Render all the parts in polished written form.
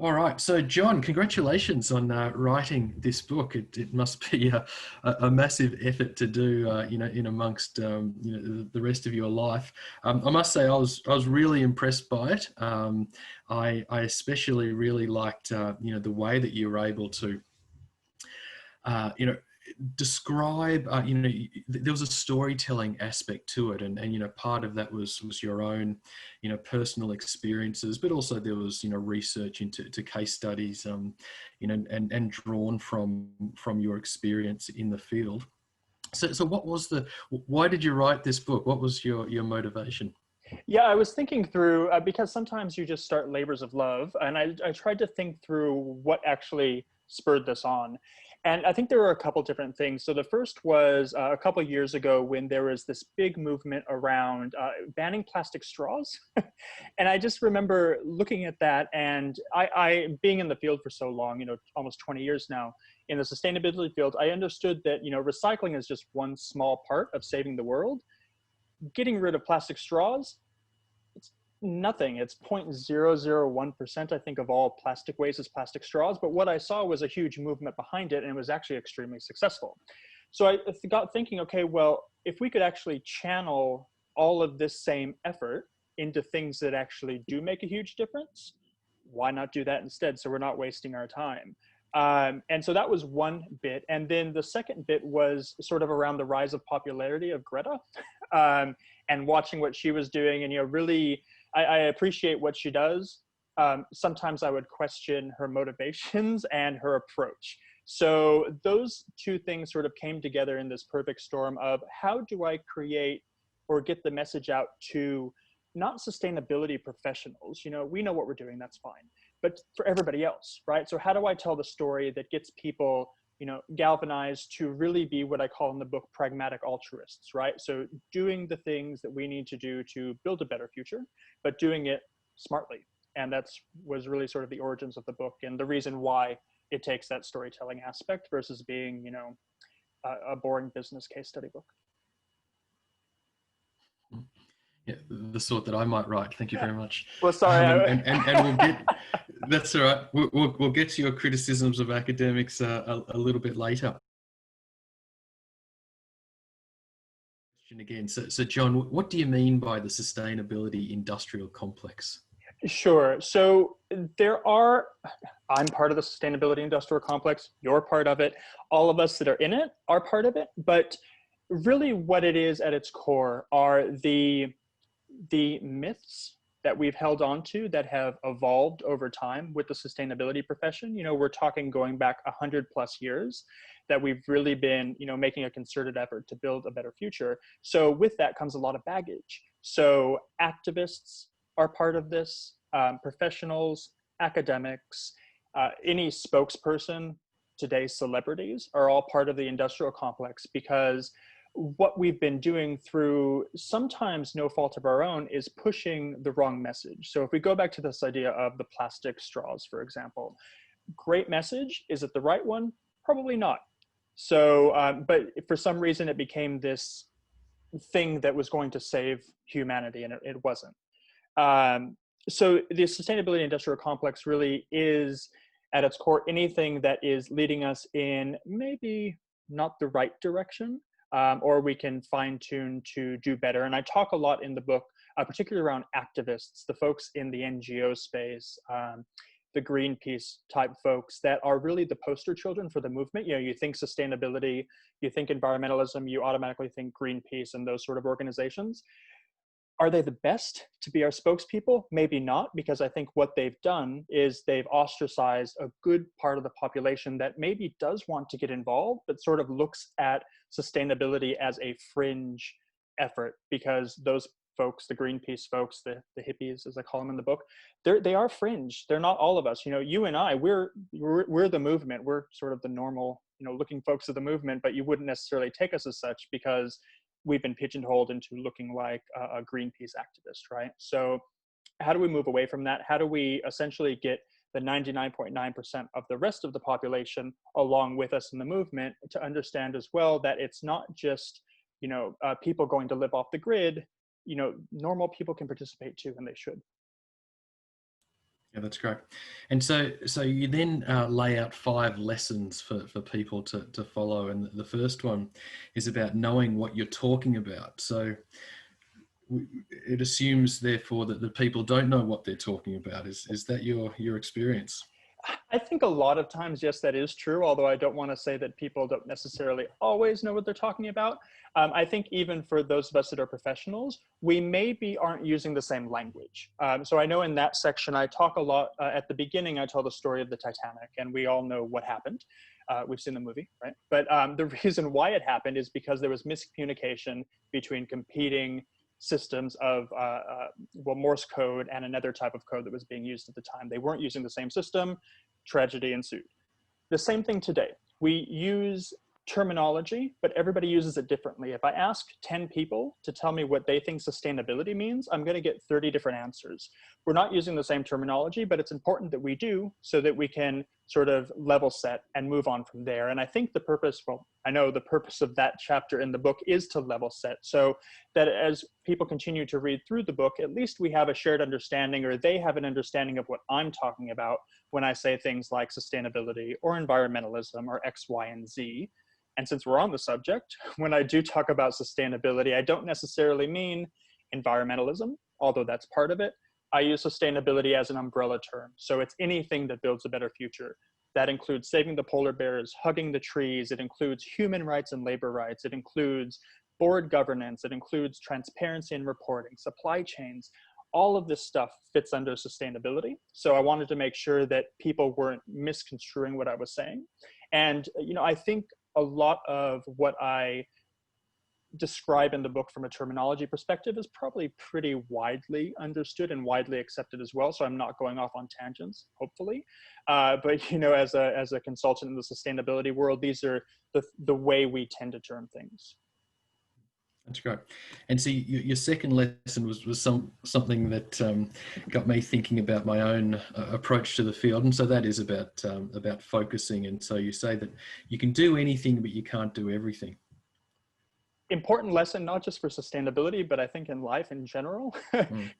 All right. So, John, congratulations on writing this book. It must be a massive effort to do, in amongst the rest of your life. I must say, I was really impressed by it. I especially really liked, the way that you were able to, uh, you know, describe. There was a storytelling aspect to it, and part of that was your own personal experiences, but also there was research into case studies, and drawn from your experience in the field. So what was the why did you write this book? What was your motivation? Yeah, I was thinking through because sometimes you just start labors of love, and I tried to think through what actually spurred this on. And I think there were a couple different things. So the first was a couple years ago when there was this big movement around banning plastic straws. And I just remember looking at that, and I being in the field for so long, almost 20 years now, in the sustainability field, I understood that, recycling is just one small part of saving the world. Getting rid of plastic straws, it's nothing. It's 0.001%, I think, of all plastic waste is plastic straws. But what I saw was a huge movement behind it, and it was actually extremely successful. So I got thinking, okay, well, if we could actually channel all of this same effort into things that actually do make a huge difference, why not do that instead? So we're not wasting our time. And so that was one bit. And then the second bit was sort of around the rise of popularity of Greta, and watching what she was doing. And, really, I appreciate what she does. Sometimes I would question her motivations and her approach. So those two things sort of came together in this perfect storm of how do I create or get the message out to not sustainability professionals. We know what we're doing, that's fine, but for everybody else, right? So how do I tell the story that gets people, galvanized to really be what I call in the book pragmatic altruists, right? So doing the things that we need to do to build a better future, but doing it smartly. And that's was really sort of the origins of the book and the reason why it takes that storytelling aspect versus being, a boring business case study book. Yeah, the sort that I might write. Thank you very much. Well, sorry. And we'll get that's all right. We'll get to your criticisms of academics a little bit later. Question again. So John, what do you mean by the sustainability industrial complex? Sure. So I'm part of the sustainability industrial complex. You're part of it. All of us that are in it are part of it. But really what it is at its core are the myths that we've held on to that have evolved over time with the sustainability profession. We're talking going back 100+ years that we've really been, making a concerted effort to build a better future. So with that comes a lot of baggage. So activists are part of this, professionals, academics, any spokesperson, today's celebrities are all part of the industrial complex because what we've been doing through sometimes no fault of our own is pushing the wrong message. So if we go back to this idea of the plastic straws, for example, great message. Is it the right one? Probably not. So, but for some reason it became this thing that was going to save humanity and it wasn't. So the sustainability industrial complex really is at its core anything that is leading us in maybe not the right direction, or we can fine tune to do better. And I talk a lot in the book, particularly around activists, the folks in the NGO space, the Greenpeace type folks that are really the poster children for the movement. You think sustainability, you think environmentalism, you automatically think Greenpeace and those sort of organizations. Are they the best to be our spokespeople? Maybe not, because I think what they've done is they've ostracized a good part of the population that maybe does want to get involved, but sort of looks at sustainability as a fringe effort because those folks, the Greenpeace folks, the hippies, as I call them in the book, they are fringe. They're not all of us. You and I, we're the movement. We're sort of the normal, looking folks of the movement, but you wouldn't necessarily take us as such because we've been pigeonholed into looking like a Greenpeace activist, right? So how do we move away from that? How do we essentially get the 99.9% of the rest of the population along with us in the movement to understand as well that it's not just, people going to live off the grid, normal people can participate too, and they should. Yeah, that's great. And so you then lay out 5 lessons for people to follow. And the first one is about knowing what you're talking about. So it assumes, therefore, that the people don't know what they're talking about. Is that your experience? I think a lot of times, yes, that is true, although I don't want to say that people don't necessarily always know what they're talking about. I think even for those of us that are professionals, we maybe aren't using the same language. So I know in that section, I talk a lot, at the beginning, I tell the story of the Titanic, and we all know what happened. We've seen the movie, right? But the reason why it happened is because there was miscommunication between competing systems of well, Morse code and another type of code that was being used at the time. They weren't using the same system. Tragedy ensued. The same thing today. We use terminology, but everybody uses it differently. If I ask 10 people to tell me what they think sustainability means, I'm going to get 30 different answers. We're not using the same terminology, but it's important that we do so that we can sort of level set and move on from there. And I think the purpose, well, I know the purpose of that chapter in the book is to level set, so that as people continue to read through the book, at least we have a shared understanding, or they have an understanding of what I'm talking about when I say things like sustainability or environmentalism or X, Y, and Z. And since we're on the subject, when I do talk about sustainability, I don't necessarily mean environmentalism, although that's part of it. I use sustainability as an umbrella term. So it's anything that builds a better future. That includes saving the polar bears, hugging the trees. It includes human rights and labor rights. It includes board governance. It includes transparency and reporting, supply chains. All of this stuff fits under sustainability. So I wanted to make sure that people weren't misconstruing what I was saying. And, you know, I think a lot of what I describe in the book from a terminology perspective is probably pretty widely understood and widely accepted as well. So I'm not going off on tangents, hopefully. But you know, as a consultant in the sustainability world, these are the way we tend to term things. That's great. And so your second lesson was something that got me thinking about my own approach to the field, and so that is about focusing. And so you say that you can do anything, but you can't do everything. Important lesson, not just for sustainability, but I think in life in general,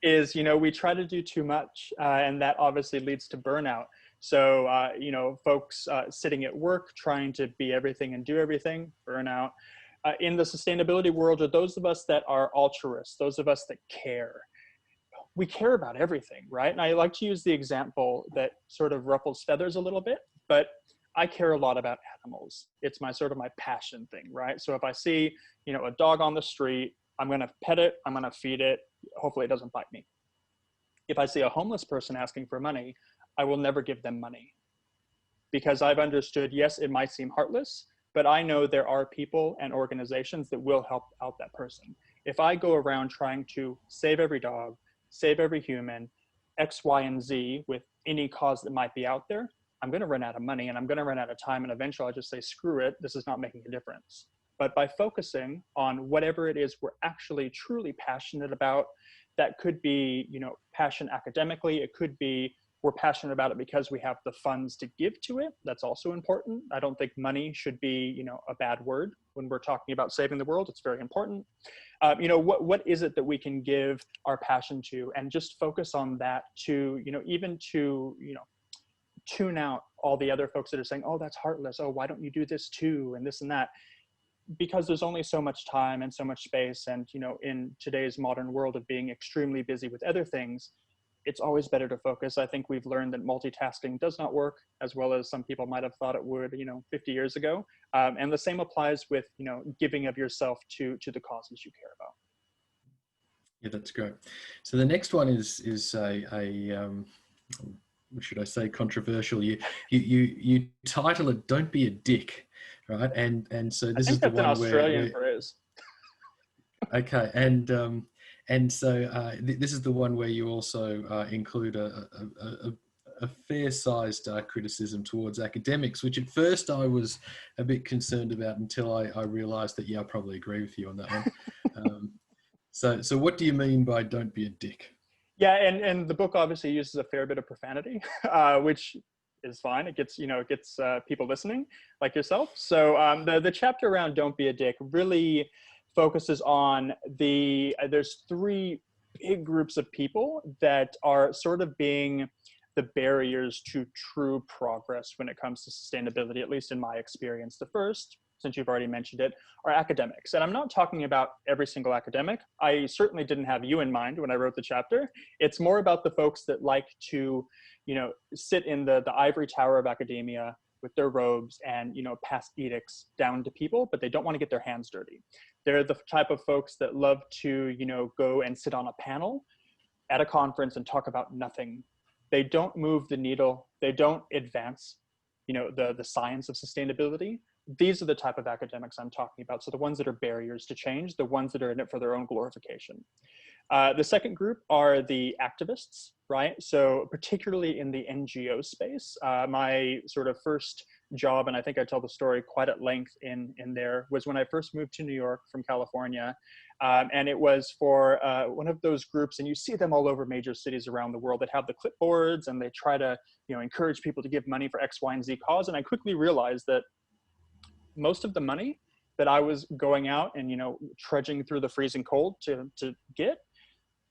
is, you know, we try to do too much, and that obviously leads to burnout. So, you know, folks sitting at work trying to be everything and do everything, burnout. In the sustainability world, are those of us that are altruists, those of us that care. We care about everything, right? And I like to use the example that sort of ruffles feathers a little bit, but I care a lot about animals. It's my sort of my passion thing, right? So if I see, you know, a dog on the street, I'm going to pet it, I'm going to feed it. Hopefully it doesn't bite me. If I see a homeless person asking for money, I will never give them money, because I've understood, yes, it might seem heartless, but I know there are people and organizations that will help out that person. If I go around trying to save every dog, save every human, X, Y, and Z with any cause that might be out there, I'm going to run out of money and I'm going to run out of time. And eventually I'll just say, screw it, this is not making a difference. But by focusing on whatever it is we're actually truly passionate about, that could be, you know, passion academically, it could be we're passionate about it because we have the funds to give to it. That's also important. I don't think money should be, you know, a bad word when we're talking about saving the world. It's very important. You know, what is it that we can give our passion to, and just focus on that to, you know, even to, you know, tune out all the other folks that are saying, oh, that's heartless. Oh, why don't you do this too? And this and that. Because there's only so much time and so much space. And, you know, in today's modern world of being extremely busy with other things, it's always better to focus. I think we've learned that multitasking does not work as well as some people might have thought it would, you know, 50 years ago. And the same applies with, you know, giving of yourself to the causes you care about. Yeah, that's great. So the next one is should I say controversial? You title it "Don't Be a Dick," right? And so this is the one where I think that's an Australian phrase. Okay, and so this is the one where you also include a fair-sized criticism towards academics, which at first I was a bit concerned about until I realised that, yeah, I probably agree with you on that one. So what do you mean by "don't be a dick"? Yeah, and the book obviously uses a fair bit of profanity, which is fine. It gets, you know, it gets people listening like yourself. So the chapter around "Don't Be a Dick" really focuses on there's 3 big groups of people that are sort of being the barriers to true progress when it comes to sustainability, at least in my experience. The first, since you've already mentioned it, are academics. And I'm not talking about every single academic. I certainly didn't have you in mind when I wrote the chapter. It's more about the folks that like to, sit in the ivory tower of academia with their robes and, pass edicts down to people, but they don't want to get their hands dirty. They're the type of folks that love to, go and sit on a panel at a conference and talk about nothing. They don't move the needle. They don't advance, the science of sustainability. These are the type of academics I'm talking about. So the ones that are barriers to change, the ones that are in it for their own glorification. The second group are the activists, right? So particularly in the NGO space, my sort of first job, and I think I tell the story quite at length in there, was when I first moved to New York from California. And it was for one of those groups, and you see them all over major cities around the world that have the clipboards, and they try to, encourage people to give money for X, Y, and Z cause. And I quickly realized that most of the money that I was going out and, trudging through the freezing cold to get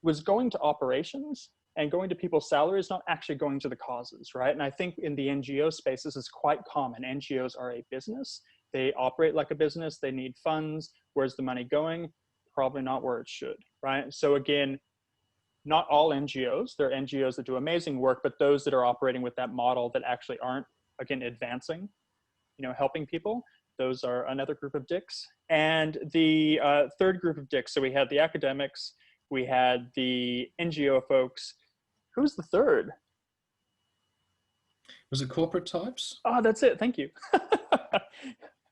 was going to operations and going to people's salaries, not actually going to the causes, right? And I think in the NGO space, this is quite common. NGOs are a business. They operate like a business. They need funds. Where's the money going? Probably not where it should, right? So again, not all NGOs. There are NGOs that do amazing work, but those that are operating with that model that actually aren't, again, advancing, helping people, those are another group of dicks. And the third group of dicks, so we had the academics, we had the NGO folks. Who's the third? Was it corporate types? Oh, that's it. Thank you.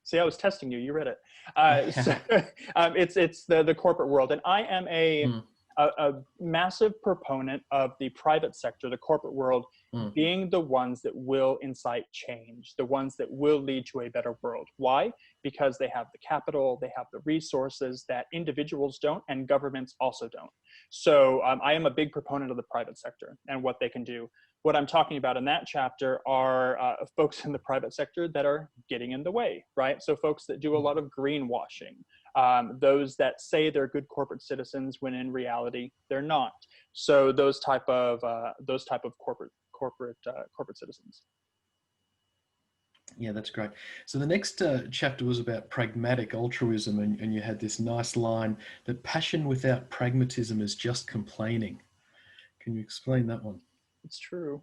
See, I was testing you. You read it. So, it's the corporate world, and I am a massive proponent of the private sector, the corporate world, being the ones that will incite change, the ones that will lead to a better world. Why? Because they have the capital, they have the resources that individuals don't, and governments also don't. So I am a big proponent of the private sector and what they can do. What I'm talking about in that chapter are folks in the private sector that are getting in the way, right? So folks that do a lot of greenwashing, those that say they're good corporate citizens when in reality they're not. So those type of corporate citizens. Yeah, that's great. So the next chapter was about pragmatic altruism, and you had this nice line that passion without pragmatism is just complaining. Can you explain that one? It's true.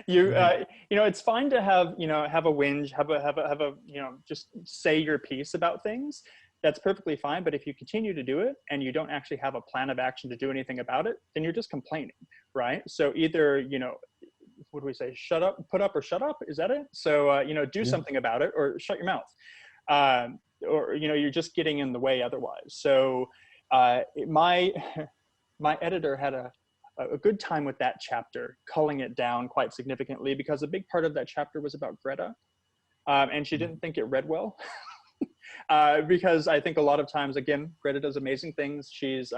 It's fine to have a whinge, have a just say your piece about things. That's perfectly fine. But if you continue to do it and you don't actually have a plan of action to do anything about it, then you're just complaining, right? So either, what do we say? Shut up, put up, or shut up. Is that it? So, do something about it, or shut your mouth. Or, you're just getting in the way otherwise. So my editor had a good time with that chapter, culling it down quite significantly, because a big part of that chapter was about Greta. And she didn't think it read well. Because I think a lot of times, again, Greta does amazing things. She's,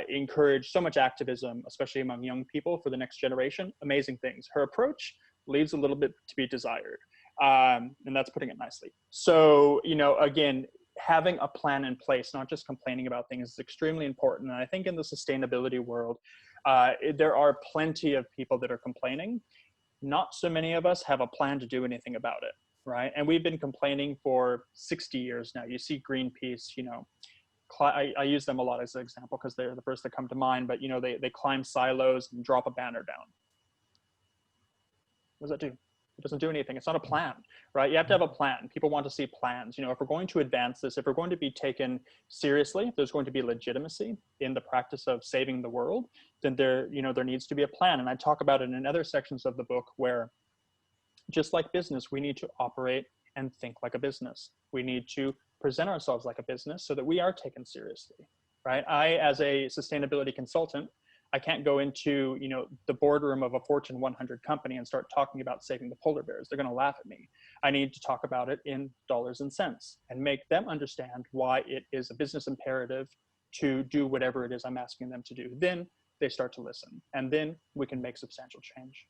encouraged so much activism, especially among young people for the next generation. Amazing things. Her approach leaves a little bit to be desired. And that's putting it nicely. So, again, having a plan in place, not just complaining about things, is extremely important. And I think in the sustainability world, there are plenty of people that are complaining. Not so many of us have a plan to do anything about it, right? And we've been complaining for 60 years now. You see Greenpeace, I use them a lot as an example because they're the first that come to mind, but they climb silos and drop a banner down. What does that do? It doesn't do anything. It's not a plan, right? You have to have a plan. People want to see plans. If we're going to advance this, if we're going to be taken seriously, if there's going to be legitimacy in the practice of saving the world, then there needs to be a plan. And I talk about it in other sections of the book where, just like business, we need to operate and think like a business. We need to present ourselves like a business so that we are taken seriously, right? I, as a sustainability consultant, I can't go into, the boardroom of a Fortune 100 company and start talking about saving the polar bears. They're going to laugh at me. I need to talk about it in dollars and cents and make them understand why it is a business imperative to do whatever it is I'm asking them to do. Then they start to listen, and then we can make substantial change.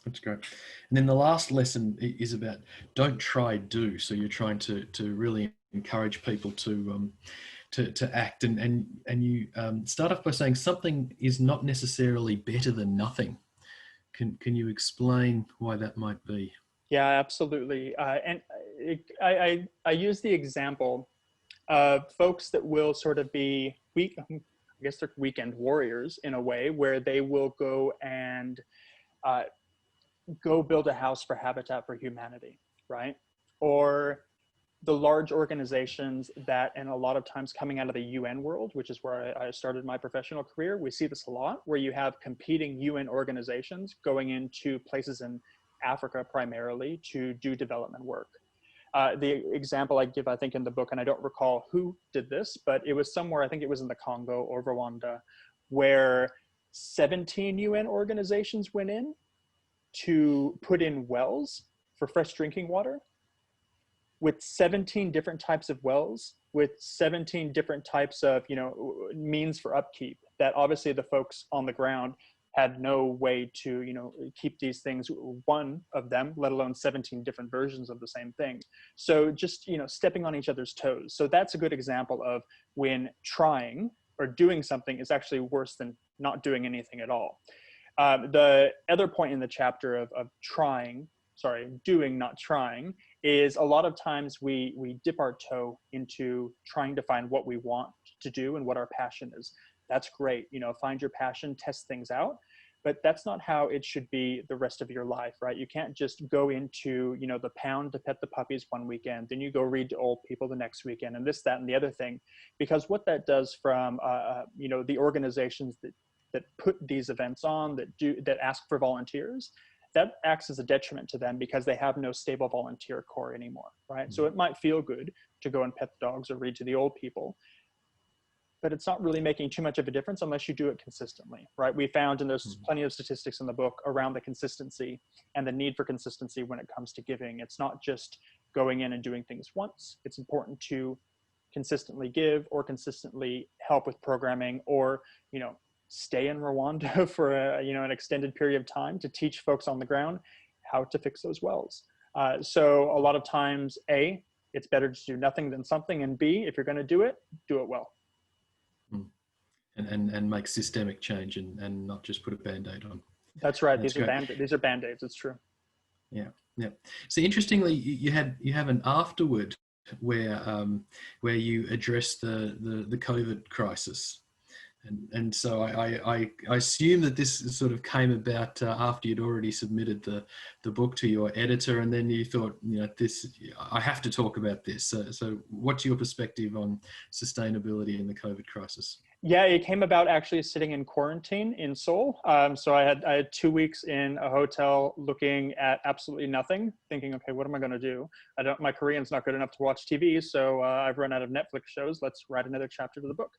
That's great. And then the last lesson is about don't try, do. So you're trying to really encourage people to to act, and you start off by saying something is not necessarily better than nothing. Can you explain why that might be? Yeah, absolutely. I use the example of folks that will sort of be I guess they're weekend warriors in a way, where they will go and uh, go build a house for Habitat for Humanity, right? Or the large organizations that, and a lot of times coming out of the UN world, which is where I started my professional career, we see this a lot, where you have competing UN organizations going into places in Africa primarily to do development work. The example I give, I think, in the book, and I don't recall who did this, but it was somewhere, I think it was in the Congo or Rwanda, where 17 UN organizations went in to put in wells for fresh drinking water, with 17 different types of wells, with 17 different types of, means for upkeep, that obviously the folks on the ground had no way to, keep these things, one of them, let alone 17 different versions of the same thing. So just, stepping on each other's toes. So that's a good example of when trying or doing something is actually worse than not doing anything at all. The other point in the chapter of doing, not trying, is a lot of times we dip our toe into trying to find what we want to do and what our passion is. That's great, find your passion, test things out, but that's not how it should be the rest of your life, right? You can't just go into, the pound to pet the puppies one weekend, then you go read to old people the next weekend, and this, that, and the other thing, because what that does from, the organizations that put these events on, that ask for volunteers, that acts as a detriment to them because they have no stable volunteer core anymore, right? Mm-hmm. So it might feel good to go and pet the dogs or read to the old people, but it's not really making too much of a difference unless you do it consistently, right? We found, and there's plenty of statistics in the book around the consistency and the need for consistency when it comes to giving. It's not just going in and doing things once. It's important to consistently give or consistently help with programming, or, stay in Rwanda for an extended period of time to teach folks on the ground how to fix those wells. So a lot of times, A, it's better to do nothing than something, and B, if you're going to do it well. And make systemic change and not just put a Band-Aid on. That's right. These are Band-Aids. It's true. Yeah. So interestingly, you have an afterword where you address the COVID crisis. And so I assume that this sort of came about after you'd already submitted the book to your editor, and then you thought, I have to talk about this. So what's your perspective on sustainability in the COVID crisis? Yeah, it came about actually sitting in quarantine in Seoul. So I had 2 weeks in a hotel looking at absolutely nothing, thinking, okay, what am I going to do? My Korean's not good enough to watch TV, so I've run out of Netflix shows. Let's write another chapter to the book.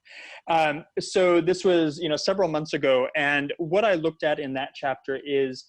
So this was, several months ago, and what I looked at in that chapter is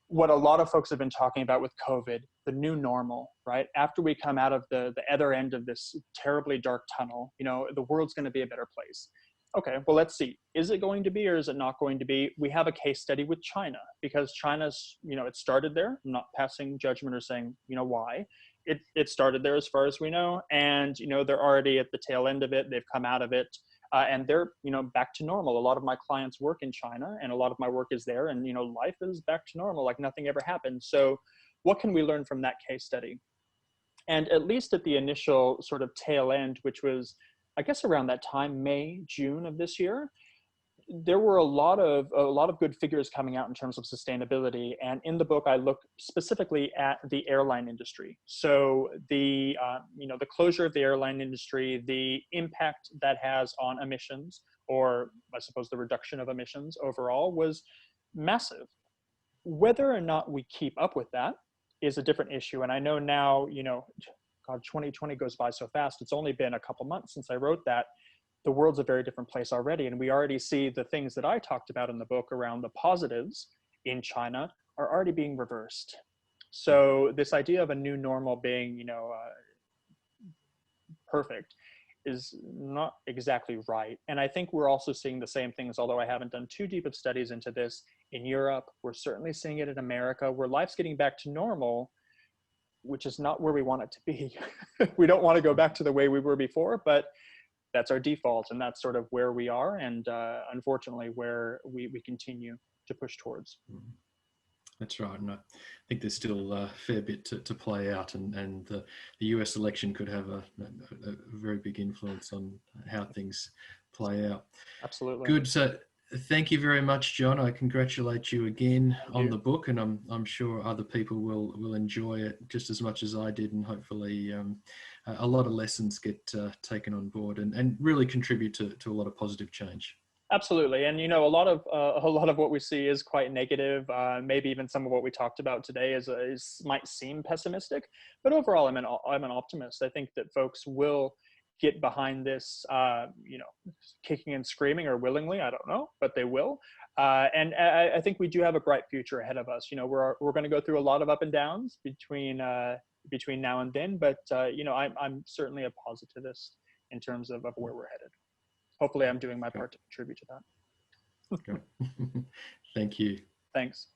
what a lot of folks have been talking about with COVID, the new normal, right? After we come out of the other end of this terribly dark tunnel, the world's going to be a better place. Okay, well, let's see. Is it going to be, or is it not going to be? We have a case study with China, because China's, it started there. I'm not passing judgment or saying, why. It started there as far as we know. And, they're already at the tail end of it. They've come out of it. And they're, back to normal. A lot of my clients work in China, and a lot of my work is there. And, life is back to normal, like nothing ever happened. So what can we learn from that case study? And at least at the initial sort of tail end, which was, I guess around that time, May, June of this year, there were a lot of good figures coming out in terms of sustainability. And in the book, I look specifically at the airline industry. So the closure of the airline industry, the impact that has on emissions, or I suppose the reduction of emissions overall, was massive. Whether or not we keep up with that is a different issue. And I know now, God, 2020 goes by so fast. It's only been a couple months since I wrote that. The world's a very different place already. And we already see the things that I talked about in the book around the positives in China are already being reversed. So this idea of a new normal being, perfect is not exactly right. And I think we're also seeing the same things, although I haven't done too deep of studies into this, in Europe. We're certainly seeing it in America, where life's getting back to normal, which is not where we want it to be. We don't want to go back to the way we were before, but that's our default, and that's sort of where we are, and unfortunately where we continue to push towards. That's right, and I think there's still a fair bit to play out, and the US election could have a very big influence on how things play out. Absolutely. Good. So thank you very much, John. I congratulate you again on the book, and I'm sure other people will enjoy it just as much as I did, and hopefully a lot of lessons get taken on board and really contribute to a lot of positive change. Absolutely, and a lot of what we see is quite negative. Maybe even some of what we talked about today is might seem pessimistic, but overall, I'm an optimist. I think that folks will get behind this, kicking and screaming, or willingly, I don't know, but they will. And I think we do have a bright future ahead of us. We're going to go through a lot of up and downs between now and then, but I'm certainly a positivist in terms of where we're headed. Hopefully I'm doing my part to contribute to that. Thank you. Thanks.